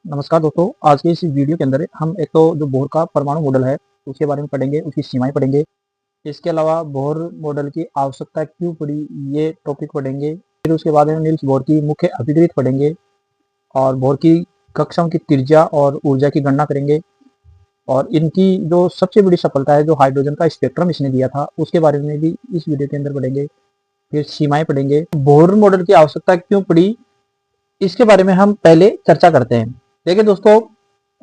नमस्कार दोस्तों, आज के इस वीडियो के अंदर हम एक तो जो बोहर का परमाणु मॉडल है उसके बारे में पढ़ेंगे, उसकी सीमाएं पढ़ेंगे। इसके अलावा बोहर मॉडल की आवश्यकता क्यों पड़ी ये टॉपिक पढ़ेंगे। फिर उसके बाद में नील्स बोहर की मुख्य अभिक्रिया पढ़ेंगे और बोहर की कक्षाओं की त्रिज्या और ऊर्जा की गणना करेंगे। और इनकी जो सबसे बड़ी सफलता है, जो हाइड्रोजन का स्पेक्ट्रम इसने दिया था, उसके बारे में भी इस वीडियो के अंदर पढ़ेंगे। फिर सीमाएं पढ़ेंगे। बोहर मॉडल की आवश्यकता क्यों पड़ी इसके बारे में हम पहले चर्चा करते हैं। देखिए दोस्तों,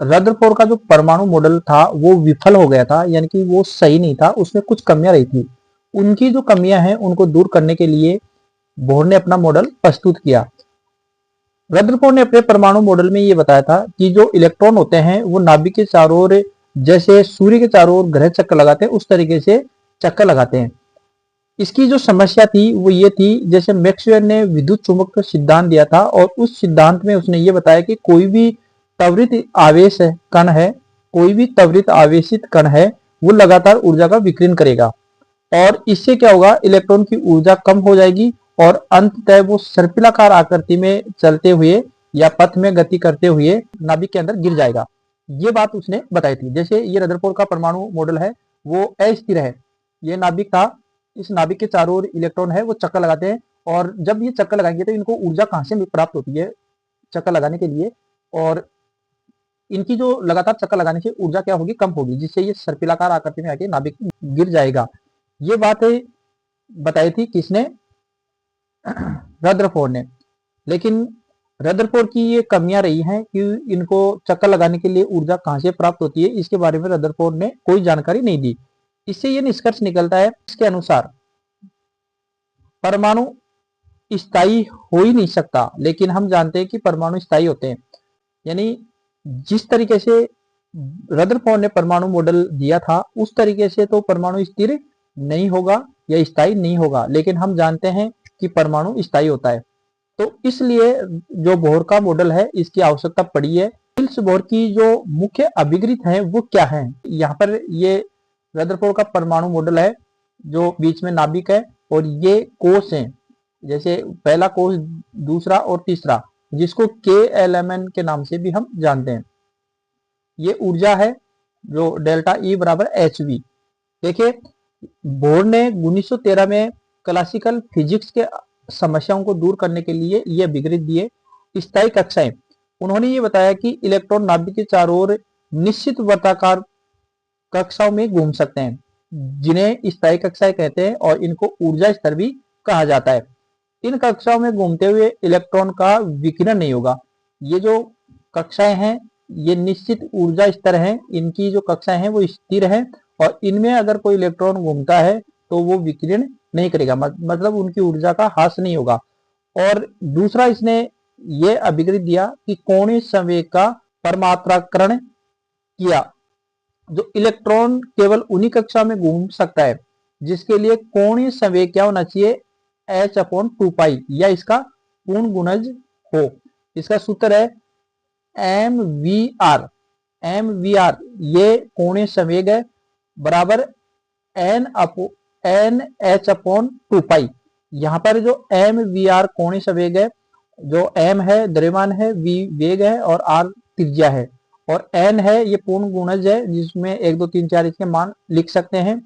रदरफोर्ड का जो परमाणु मॉडल था वो विफल हो गया था, यानी कि वो सही नहीं था, उसमें कुछ कमियां रही थी। उनकी जो कमियां हैं उनको दूर करने के लिए बोहर ने अपना मॉडल प्रस्तुत किया। रदरफोर्ड ने अपने परमाणु मॉडल में ये बताया था कि जो इलेक्ट्रॉन होते हैं वो नाभिक के चारों ओर, जैसे सूर्य के चारों ओर ग्रह चक्कर लगाते हैं उस तरीके से चक्कर लगाते हैं। इसकी जो समस्या थी वो ये थी, जैसे मैक्सवेल ने विद्युत चुंबक सिद्धांत दिया था और उस सिद्धांत में उसने ये बताया कि कोई भी त्वरित आवेश कण है, कोई भी त्वरित आवेशित कण है, वो लगातार ऊर्जा का विकिरण करेगा और इससे क्या होगा, इलेक्ट्रॉन की ऊर्जा कम हो जाएगी और अंततः वो सर्पिलाकार आकृति में चलते हुए या पथ में गति करते हुए नाभिक के अंदर गिर जाएगा। ये बात उसने बताई थी। जैसे ये रदरफोर्ड का परमाणु मॉडल है वो अस्थिर है। ये नाभिक था, इस नाभिक के चारों ओर इलेक्ट्रॉन है वो चक्कर लगाते हैं और जब ये चक्कर लगाएंगे तो इनको ऊर्जा कहां से प्राप्त होती है चक्कर लगाने के लिए, और इनकी जो लगातार चक्कर लगाने से ऊर्जा क्या होगी, कम होगी, जिससे ये सर्पिलाकार आकृति में आके नाभिक गिर जाएगा। ये बात बताई थी किसने, रदरफोर्ड ने। लेकिन रदरफोर्ड की ये कमियां रही हैं कि इनको चक्कर लगाने के लिए ऊर्जा कहां से प्राप्त होती है, इसके बारे में रदरफोर्ड ने कोई जानकारी नहीं दी। इससे ये निष्कर्ष निकलता है, इसके अनुसार परमाणु स्थायी हो ही नहीं सकता, लेकिन हम जानते हैं कि परमाणु स्थायी होते हैं। यानी जिस तरीके से रदरफोर्ड ने परमाणु मॉडल दिया था उस तरीके से तो परमाणु स्थिर नहीं होगा या स्थायी नहीं होगा, लेकिन हम जानते हैं कि परमाणु स्थायी होता है। तो इसलिए जो बोहर का मॉडल है इसकी आवश्यकता पड़ी है। निल्स बोहर की जो मुख्य अभिक्रिया है वो क्या है, यहाँ पर ये रदरफोर्ड का परमाणु मॉडल है जो बीच में नाभिक है और ये कोष है, जैसे पहला कोष, दूसरा और तीसरा, जिसको KLMN के नाम से भी हम जानते हैं। ये ऊर्जा है जो डेल्टा E बराबर HV। देखिए, बोहर ने 1913 में क्लासिकल फिजिक्स के समस्याओं को दूर करने के लिए ये अभिक्रिया दिए। स्थायी कक्षाएं, उन्होंने ये बताया कि इलेक्ट्रॉन नाभिक के चारों ओर निश्चित वर्ताकार कक्षाओं में घूम सकते हैं, जिन्हें स्थायी कक्षाएं कहते हैं और इनको ऊर्जा स्तर भी कहा जाता है। इन कक्षाओं में घूमते हुए इलेक्ट्रॉन का विकिरण नहीं होगा। ये जो कक्षाएं हैं ये निश्चित ऊर्जा स्तर हैं, इनकी जो कक्षाएं हैं वो स्थिर हैं और इनमें अगर कोई इलेक्ट्रॉन घूमता है तो वो विकिरण नहीं करेगा, मतलब उनकी ऊर्जा का ह्रास नहीं होगा। और दूसरा इसने ये अभिक्रिया दिया कि कोणीय संवेग का परमात्राकरण किया। जो इलेक्ट्रॉन केवल उन्हीं कक्षा में घूम सकता है जिसके लिए कोणीय संवेग क्या होना चाहिए, h/2π, या इसका पूर्ण गुणज हो। इसका सूत्र है mvr। mvr ये कोणीय संवेग है, बराबरnh/2π। यहाँ पर जो mvr कोणीय संवेग है, जो m है द्रव्यमान है, v वेग है और r त्रिज्या है और n है ये पूर्ण गुणज है, जिसमें 1 2 3 4 इसके मान लिख सकते हैं,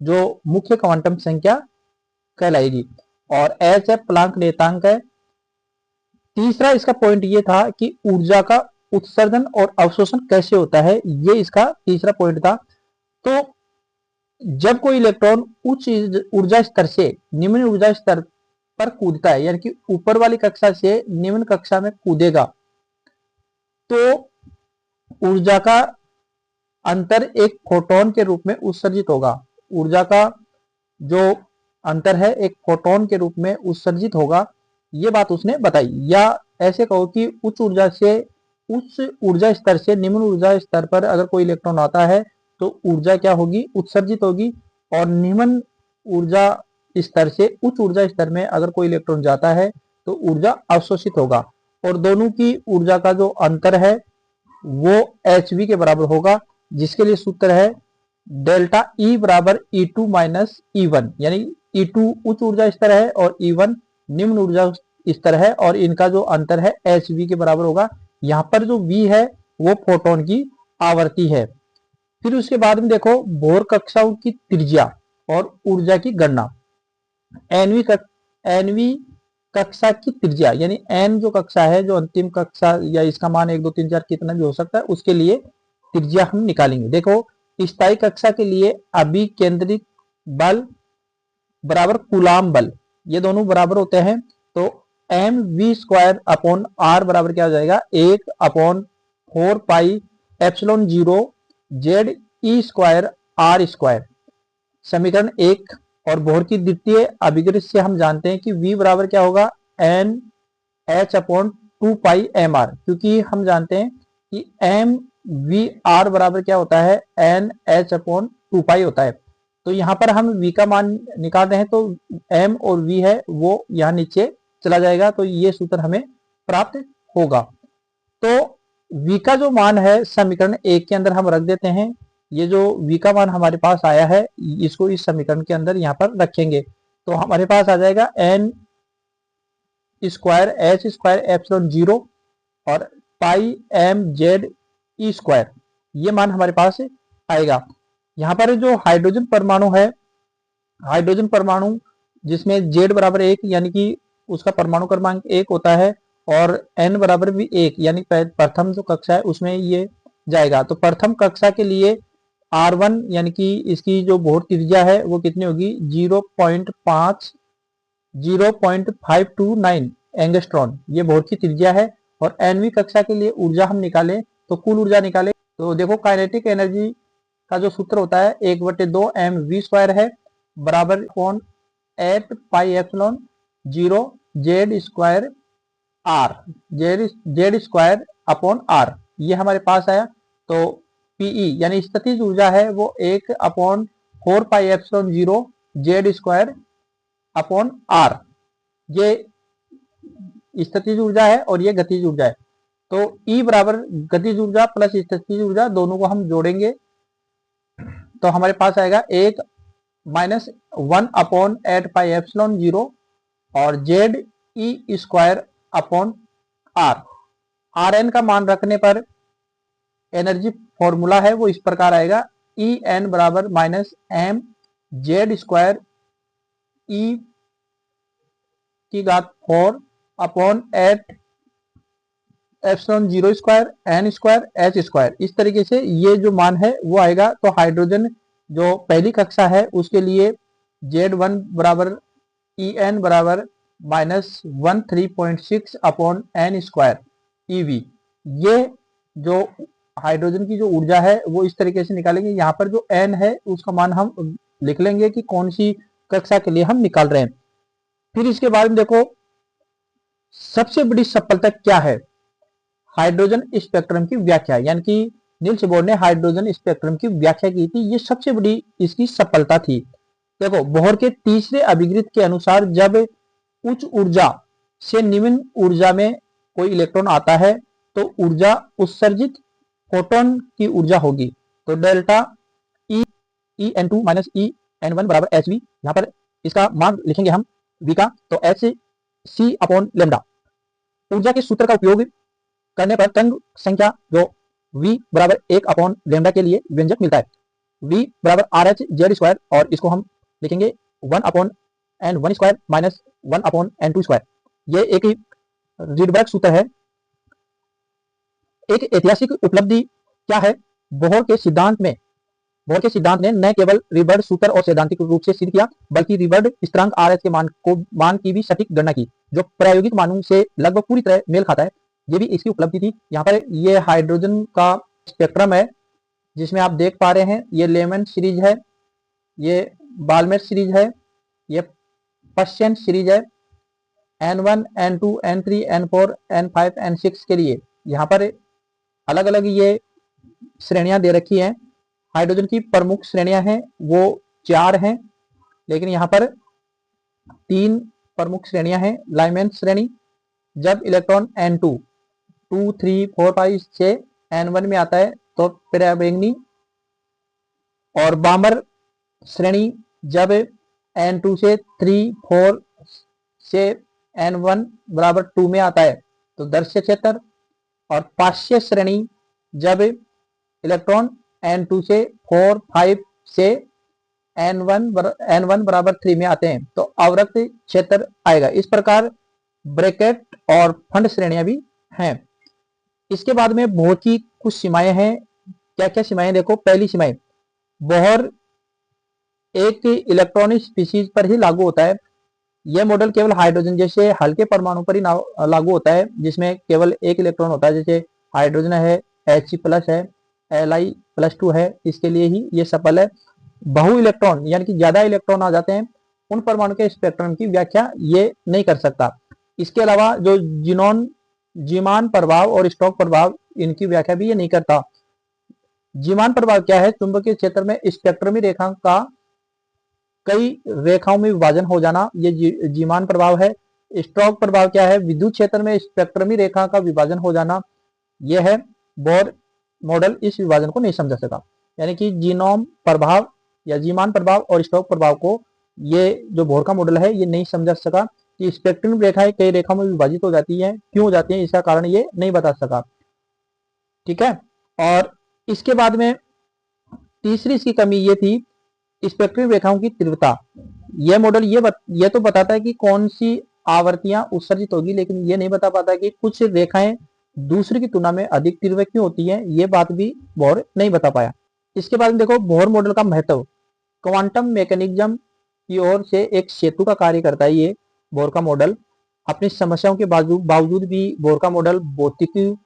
जो मुख्य क्वांटम संख्या कहलाएगी। और h है प्लांक नियतांक है। तीसरा इसका पॉइंट ये था कि ऊर्जा का उत्सर्जन और अवशोषण कैसे होता है, ये इसका तीसरा पॉइंट था। तो जब कोई इलेक्ट्रॉन उच्च ऊर्जा स्तर से निम्न ऊर्जा स्तर पर कूदता है, यानी कि ऊपर वाली कक्षा से निम्न कक्षा में कूदेगा, तो ऊर्जा का अंतर एक फोटोन के रूप में उत्सर्जित होगा। ऊर्जा का जो अंतर है एक फोटोन के रूप में उत्सर्जित होगा, ये बात उसने बताई। या ऐसे कहो कि उच्च ऊर्जा स्तर से निम्न ऊर्जा स्तर पर अगर कोई इलेक्ट्रॉन आता है तो ऊर्जा क्या होगी, उत्सर्जित होगी, और निम्न ऊर्जा स्तर से उच्च ऊर्जा स्तर में अगर कोई इलेक्ट्रॉन जाता है तो ऊर्जा अवशोषित होगा। और दोनों की ऊर्जा का जो अंतर है वो HV के बराबर होगा, जिसके लिए सूत्र है डेल्टा E बराबर E2 माइनस E1। यानी E2 उच्च ऊर्जा स्तर है और E1 निम्न ऊर्जा स्तर है और इनका जो अंतर है HV के बराबर होगा। यहाँ पर जो v है वो फोटोन की आवर्ती है। फिर उसके बाद में देखो बोर कक्षाओं की त्रिज्या और ऊर्जा की गणना। एनवी कक्षा की त्रिज्या यानी एन जो कक्षा है, जो अंतिम कक्षा या इसका मान 1 2 3 4 कितना भी हो सकता है, उसके लिए त्रिज्या हम निकालेंगे। देखो स्थायी कक्षा के लिए अभिकेंद्रित बल बराबर कूलाम बल, ये दोनों बराबर होते हैं। तो M V square upon R बराबर क्या हो जाएगा, 1/4 pi epsilon 0 Z E square R square. समीकरण 1। और बोहर की द्वितीय अभिग्रह से हम जानते हैं कि v बराबर क्या होगा, एन एच अपॉन 2 पाई एम आर, क्योंकि हम जानते हैं कि एम वी आर बराबर क्या होता है, एन एच अपॉन 2 पाई होता है। तो यहाँ पर हम v का मान निकाल रहे हैं, तो m और v है वो यहाँ नीचे चला जाएगा, तो ये सूत्र हमें प्राप्त होगा। तो v का जो मान है समीकरण 1 के अंदर हम रख देते हैं। ये जो v का मान हमारे पास आया है, इसको इस समीकरण के अंदर यहाँ पर रखेंगे, तो हमारे पास आ जाएगा N square H square epsilon 0 और pi M Z E square, ये मान हमारे पास आएगा। यहाँ पर जो हाइड्रोजन परमाणु है, हाइड्रोजन परमाणु जिसमें जेड बराबर 1 यानी कि उसका परमाणु क्रमांक 1 होता है, और एन बराबर भी 1 यानी प्रथम जो कक्षा है उसमें ये जाएगा। तो प्रथम कक्षा के लिए R1 यानी कि इसकी जो बोहर त्रिज्या है वो कितनी होगी, 0.529 एंगस्ट्रॉन, ये बोहर की त्रिज्या है। और एनवी कक्षा के लिए ऊर्जा हम निकालें तो कुल ऊर्जा निकालें तो देखो काइनेटिक एनर्जी का जो सूत्र होता है 1/2 एम वी स्क्वायर है बराबर 8 pi epsilon 0 Z square R, Z square upon R, ये हमारे पास आया। तो पीई यानी स्थितिज ऊर्जा है वो 1/4 pi epsilon 0 Z square upon R, ये स्थितिज ऊर्जा है और ये गतिज ऊर्जा है। तो ई बराबर गतिज ऊर्जा प्लस स्थितिज ऊर्जा दोनों को हम जोड़ेंगे, तो हमारे पास आएगा 1 माइनस 1/8 पाई एप्सिलॉन 0 और Z E square upon R. R N का मान रखने पर एनर्जी फॉर्मूला है वो इस प्रकार आएगा, ई एन बराबर minus M Z square E की घात 4 upon 8 epsilon 0 square N square H square. इस तरीके से ये जो मान है वो आएगा। तो हाइड्रोजन जो पहली कक्षा है उसके लिए Z1 बराबर ई एन बराबर minus 13.6 upon N square eV. ये जो हाइड्रोजन की जो ऊर्जा है वो इस तरीके से निकालेंगे। यहाँ पर जो एन है उसका मान हम लिख लेंगे कि कौन सी कक्षा के लिए हम निकाल रहे हैं। फिर इसके बाद में देखो सबसे बड़ी सफलता क्या है, हाइड्रोजन स्पेक्ट्रम की व्याख्या, यानी कि नील्स बोर ने हाइड्रोजन स्पेक्ट्रम की व्याख्या की थी, ये सबसे बड़ी इसकी सफलता थी। देखो बोहर के तीसरे अभिगृत के अनुसार जब उच्च ऊर्जा से निम्न ऊर्जा में कोई इलेक्ट्रॉन आता है तो ऊर्जा उत्सर्जित फोटोन की ऊर्जा होगी। तो delta E N two minus E N one बराबर एच वी, यहाँ पर इसका मान लिखेंगे हम वी का, तो एच सी अपॉन लेमडा। ऊर्जा के सूत्र का उपयोग करने पर तरंग संख्या जो v बराबर 1 अपॉन लेमडा के लिए व्यंजक मिलता है, v बराबर आर एच जेड स्क्वायर, और इसको हम लिखेंगे 1 upon N one square minus 1 upon N two square. ये एक ही रीडबर्ग सूत्र है। एक ऐतिहासिक उपलब्धि क्या है, बोहर के सिद्धांत ने न केवल रिबर्ड सूत्र और सैद्धांतिक रूप से सिद्ध किया बल्कि रिबर्ड स्थिरांक आर एच के मान की भी सटीक गणना की, जो प्रायोगिक मानों से लगभग पूरी तरह मेल खाता है। ये भी इसकी उपलब्धि थी। यहाँ पर ये हाइड्रोजन का स्पेक्ट्रम है जिसमें आप देख पा रहे हैं, ये लेमन सीरीज है, ये बाल्मेर सीरीज है, ये पर्शियन सीरीज है। N1, N2, N3, N4, N5, N6 के लिए यहाँ पर अलग अलग ये श्रेणियां दे रखी हैं। हाइड्रोजन की प्रमुख श्रेणियां हैं वो 4 हैं, लेकिन यहाँ पर 3 प्रमुख श्रेणियां हैं। लाइमैन श्रेणी, जब इलेक्ट्रॉन N2 2, 3, 4, 5 से N1 में आता है तो पराबैंगनी। और बामर श्रेणी, जब N2 से 3, 4 से N1 बराबर 2 में आता है तो दृश्य क्षेत्र। और पाश्य श्रेणी जब इलेक्ट्रॉन n2 से 4, 5 से n1 बराबर 3 में आते हैं तो अवरक्त क्षेत्र आएगा। इस प्रकार ब्रैकेट और फंड श्रेणियां भी हैं। इसके बाद में बोहर की कुछ सीमाएं हैं। क्या क्या सीमाएं, देखो पहली सीमाएं, बोहर एक इलेक्ट्रॉनिक स्पीशीज पर ही लागू होता है। यह मॉडल केवल हाइड्रोजन जैसे हल्के परमाणु पर ही लागू होता है, जिसमें केवल एक इलेक्ट्रॉन होता है, जैसे हाइड्रोजन है, He+ है, Li+2 है, इसके लिए ही ये सफल है। बहु इलेक्ट्रॉन यानी कि ज्यादा इलेक्ट्रॉन आ जाते हैं, उन परमाणु के स्पेक्ट्रम की व्याख्या ये नहीं कर सकता। इसके अलावा जो जीमान प्रभाव और स्टोक प्रभाव, इनकी व्याख्या भी ये नहीं करता। जीमान प्रभाव क्या है, चुंबकीय क्षेत्र में स्पेक्ट्रमी रेखा का कई रेखाओं में विभाजन हो जाना, ये जीमान प्रभाव है। स्टोक प्रभाव क्या है, विद्युत क्षेत्र में स्पेक्ट्रमी रेखा का विभाजन हो जाना, यह है। बोहर मॉडल इस विभाजन को नहीं समझ सका, यानी कि जीनोम प्रभाव या जीमान प्रभाव और स्टोक प्रभाव को ये जो बोहर का मॉडल है ये नहीं समझ सका कि स्पेक्ट्रम रेखाएं कई रेखाओं में विभाजित हो जाती है, क्यों हो जाती है, इसका कारण ये नहीं बता सका। ठीक है। और इसके बाद में तीसरी इसकी कमी ये थी, स्पेक्ट्रम रेखाओं की तीव्रता। यह मॉडल ये तो बताता है कि कौन सी आवृत्तियां उत्सर्जित होगी, लेकिन ये नहीं बता पाता कि कुछ रेखाएं दूसरी की तुलना में अधिक तीव्र क्यों होती है, ये बात भी बोहर नहीं बता पाया। इसके बाद में देखो बोहर मॉडल का महत्व, क्वांटम मैकेनिज्म की ओर से एक सेतु का कार्य करता है। ये बोहर का मॉडल अपनी समस्याओं के बावजूद भी बोहर का मॉडल भौतिकी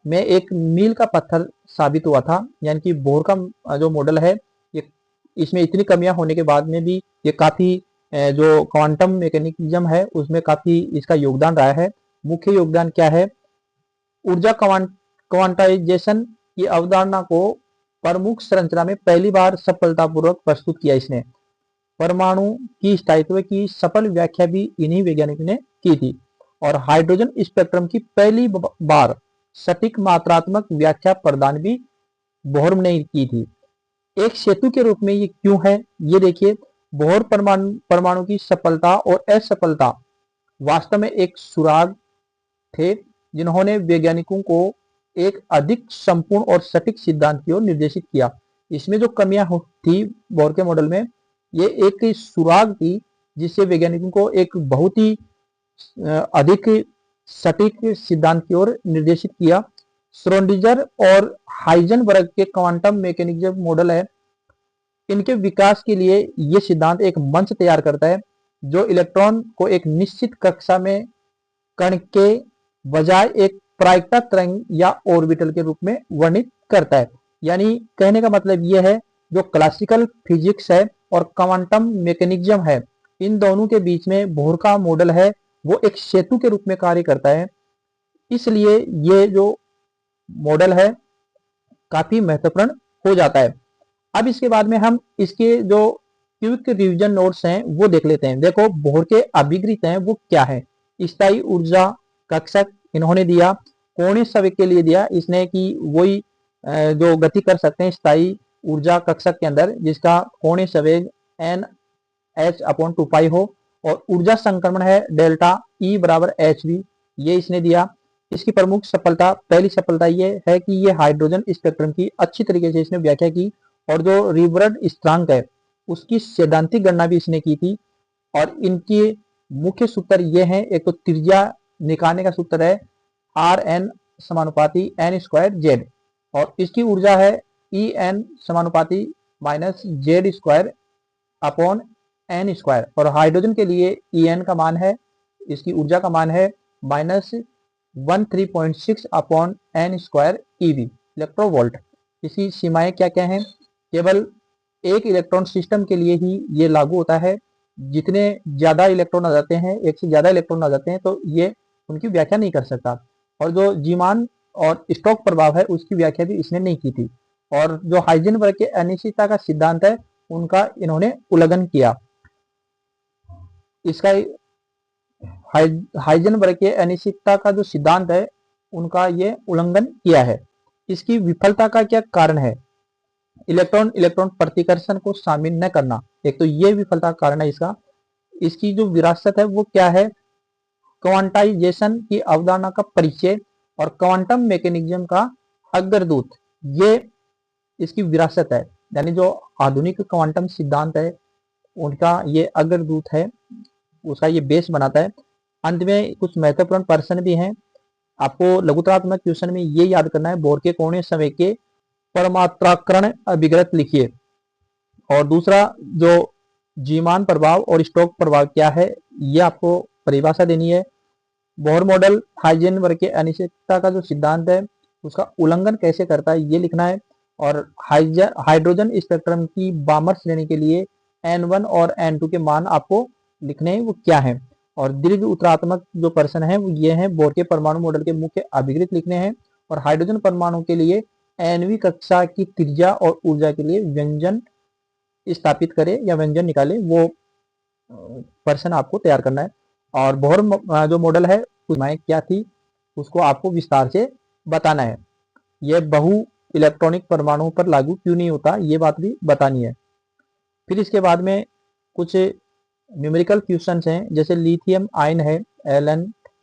में एक मील का पत्थर साबित हुआ था। यानी कि बोहर का जो मॉडल है ये, इसमें इतनी कमियां होने के बाद में भी ये काफी जो क्वांटम मैकेनिज्म है उसमें काफी इसका योगदान रहा है। मुख्य योगदान क्या है, ऊर्जा क्वांटाइजेशन की अवधारणा को प्रमुख संरचना में पहली बार सफलतापूर्वक प्रस्तुत किया इसने। परमाणु की स्थायित्व की सफल व्याख्या भी इन्हीं वैज्ञानिकों ने की थी। और हाइड्रोजन स्पेक्ट्रम की पहली बार सटीक मात्रात्मक व्याख्या प्रदान भी बोहर ने की थी। एक सेतु के रूप में ये क्यों है, ये देखिए, बोहर परमाणु की सफलता और असफलता वास्तव में एक सुराग थे, जिन्होंने वैज्ञानिकों को एक अधिक संपूर्ण और सटीक सिद्धांत की ओर निर्देशित किया। इसमें जो कमियां थी बोहर के मॉडल में, ये एक सुराग थी जिससे वैज्ञानिकों को एक बहुत ही अधिक सटीक सिद्धांत की ओर निर्देशित किया। श्रोडिंगर और हाइजेनबर्ग के क्वांटम मैकेनिज्म मॉडल है, इनके विकास के लिए ये सिद्धांत एक मंच तैयार करता है जो इलेक्ट्रॉन को एक निश्चित कक्षा में कण के बजाय एक प्रायिकता तरंग या ऑर्बिटल के रूप में वर्णित करता है। यानी कहने का मतलब यह है, जो क्लासिकल फिजिक्स है और क्वांटम मैकेनिज्म है, इन दोनों के बीच में बोहर का मॉडल है वो एक सेतु के रूप में कार्य करता है। इसलिए ये जो मॉडल है काफी महत्वपूर्ण हो जाता है। अब इसके बाद में हम इसके जो क्विक रिवीजन नोट्स हैं वो देख लेते हैं। देखो बोहर के अभिगृत हैं वो क्या है, स्थायी ऊर्जा कक्षक इन्होंने दिया, कोणीय संवेग के लिए दिया इसने कि वही जो गति कर सकते हैं स्थायी ऊर्जा कक्षक के अंदर जिसका कोणीय संवेग NH/2π हो, और ऊर्जा संक्रमण है डेल्टा E बराबर hv, ये इसने दिया। इसकी प्रमुख सफलता, पहली सफलता ये है कि ये हाइड्रोजन स्पेक्ट्रम की अच्छी तरीके से इसने व्याख्या की, और जो रिवर्ड स्थिरांक है उसकी सैद्धांतिक गणना भी इसने की थी। और इनके मुख्य सूत्र ये हैं, एक तो त्रिज्या निकालने का सूत्र है Rn समानुपाती n²z, और इसकी ऊर्जा है En समानुपाती -z² और हाइड्रोजन के लिए En का मान है, इसकी ऊर्जा का मान है -13.6/n² इलेक्ट्रोवोल्ट। इसकी सीमाएं क्या क्या हैं, केवल एक इलेक्ट्रॉन सिस्टम के लिए ही ये लागू होता है। जितने ज्यादा इलेक्ट्रॉन आ जाते हैं, एक से ज्यादा इलेक्ट्रॉन आ जाते हैं तो ये उनकी व्याख्या नहीं कर सकता। और जो जीमान और स्टोक प्रभाव है उसकी व्याख्या भी इसने नहीं की थी। और जो हाइजेनबर्ग के अनिश्चितता का सिद्धांत है उनका इन्होंने उल्लंघन किया। इसका हाइजेनबर्ग के अनिश्चितता का जो सिद्धांत है उनका ये उल्लंघन किया है। इसकी विफलता का क्या कारण है, इलेक्ट्रॉन इलेक्ट्रॉन प्रतिकर्षण को शामिल न करना, एक तो ये विफलता का कारण है इसका। इसकी जो विरासत है वो क्या है, क्वांटाइजेशन की अवधारणा का परिचय, और क्वांटम मैकेनिज्म का अग्रदूत, ये इसकी विरासत है, यानी जो आधुनिक क्वांटम सिद्धांत है उनका ये अग्रदूत है, उसका ये बेस बनाता है। अंत में कुछ महत्वपूर्ण प्रश्न भी हैं, आपको लघुतरात्मक क्वेश्चन में ये याद करना है, बोर के कोणीय संवेग के परमात्राकरण अभिग्रत लिखिए। और दूसरा जो जीमान प्रभाव और स्टोक प्रभाव क्या है, ये आपको परिभाषा देनी है। बोहर मॉडल हाइजेनबर्ग के अनिश्चितता का जो सिद्धांत है उसका उल्लंघन कैसे करता है ये लिखना है। और हाइड्रोजन स्पेक्ट्रम की बामर श्रेणी के लिए N1 और N2 के मान आपको लिखने हैं, वो क्या है। और दीर्घ उत्तरात्मक जो प्रश्न है वो ये है, बोर के परमाणु मॉडल के मुख्य अभिग्रत लिखने हैं। और हाइड्रोजन परमाणु के लिए Nवीं कक्षा की त्रिज्या और ऊर्जा के लिए व्यंजन स्थापित करे या व्यंजन निकाले, वो प्रश्न आपको तैयार करना है। और बोहर जो मॉडल है उसमें क्या थी उसको आपको विस्तार से बताना है। यह बहु इलेक्ट्रॉनिक परमाणुओं पर लागू क्यों नहीं होता, ये बात भी बतानी है। फिर इसके बाद में कुछ न्यूमेरिकल क्वेश्चंस हैं, जैसे लिथियम आयन है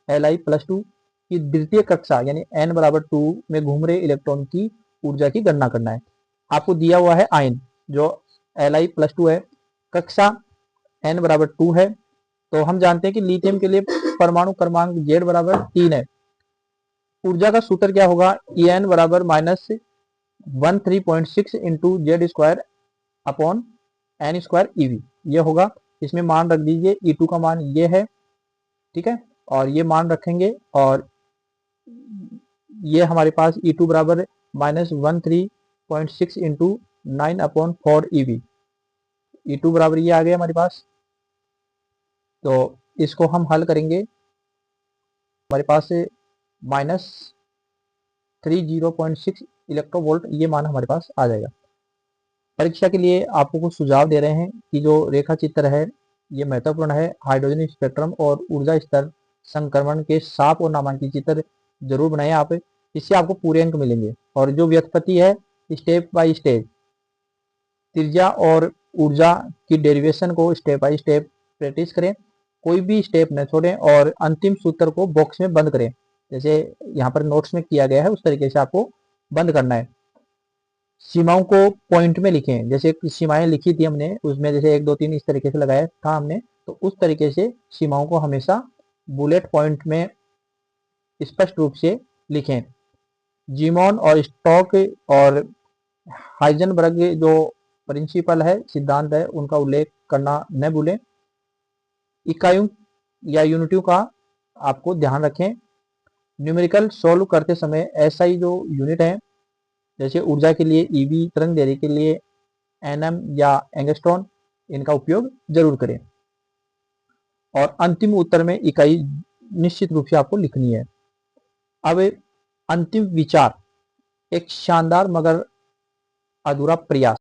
Li+2 की द्वितीय कक्षा यानी n=2 में घूम रहे इलेक्ट्रॉन की ऊर्जा की गणना करना है। आपको दिया हुआ है आयन जो Li+2 है, कक्षा n=2 है, तो हम जानते हैं कि लिथियम के लिए परमाणु क्रमांक Z=3 है। ऊर्जा का सूत्र क्या होगा, En बराबर -13.6 इंटू Z² ये होगा। इसमें मान रख दीजिए, E2 का मान ये है, ठीक है, और ये मान रखेंगे, और ये हमारे पास E2 बराबर -13.6 इंटू 9/4 E2 बराबर ये आ गया हमारे पास। तो इसको हम हल करेंगे, हमारे पास -30.6 इलेक्ट्रोवोल्ट ये मान हमारे पास आ जाएगा। परीक्षा के लिए आपको कुछ सुझाव दे रहे हैं कि जो रेखा चित्र है ये महत्वपूर्ण है। हाइड्रोजन स्पेक्ट्रम और ऊर्जा स्तर संक्रमण के साफ और नामांकित चित्र जरूर बनाएं आप, इससे आपको पूरे अंक मिलेंगे। और जो व्युत्पत्ति है स्टेप बाय स्टेप, त्रिज्या और ऊर्जा की डेरिवेशन को स्टेप बाय स्टेप प्रैक्टिस करें, कोई भी स्टेप न छोड़ें, और अंतिम सूत्र को बॉक्स में बंद करें, जैसे यहाँ पर नोट्स में किया गया है उस तरीके से आपको बंद करना है। सीमाओं को पॉइंट में लिखें, जैसे सीमाएं लिखी थी हमने उसमें जैसे 1 2 3 इस तरीके से लगाया था हमने, तो उस तरीके से सीमाओं को हमेशा बुलेट पॉइंट में स्पष्ट रूप से लिखें। जीमॉन और स्टॉक और हाइजेनबर्ग जो प्रिंसिपल है, सिद्धांत है, उनका उल्लेख करना न भूलें। इकाइयों या यूनिटों का आपको ध्यान रखें। न्यूमेरिकल सोल्व करते समय SI जो यूनिट है, जैसे ऊर्जा के लिए EV, तरंग दैर्ध्य के लिए nm या एंगस्ट्रॉन, इनका उपयोग जरूर करें। और अंतिम उत्तर में इकाई निश्चित रूप से आपको लिखनी है। अब अंतिम विचार, एक शानदार मगर अधूरा प्रयास।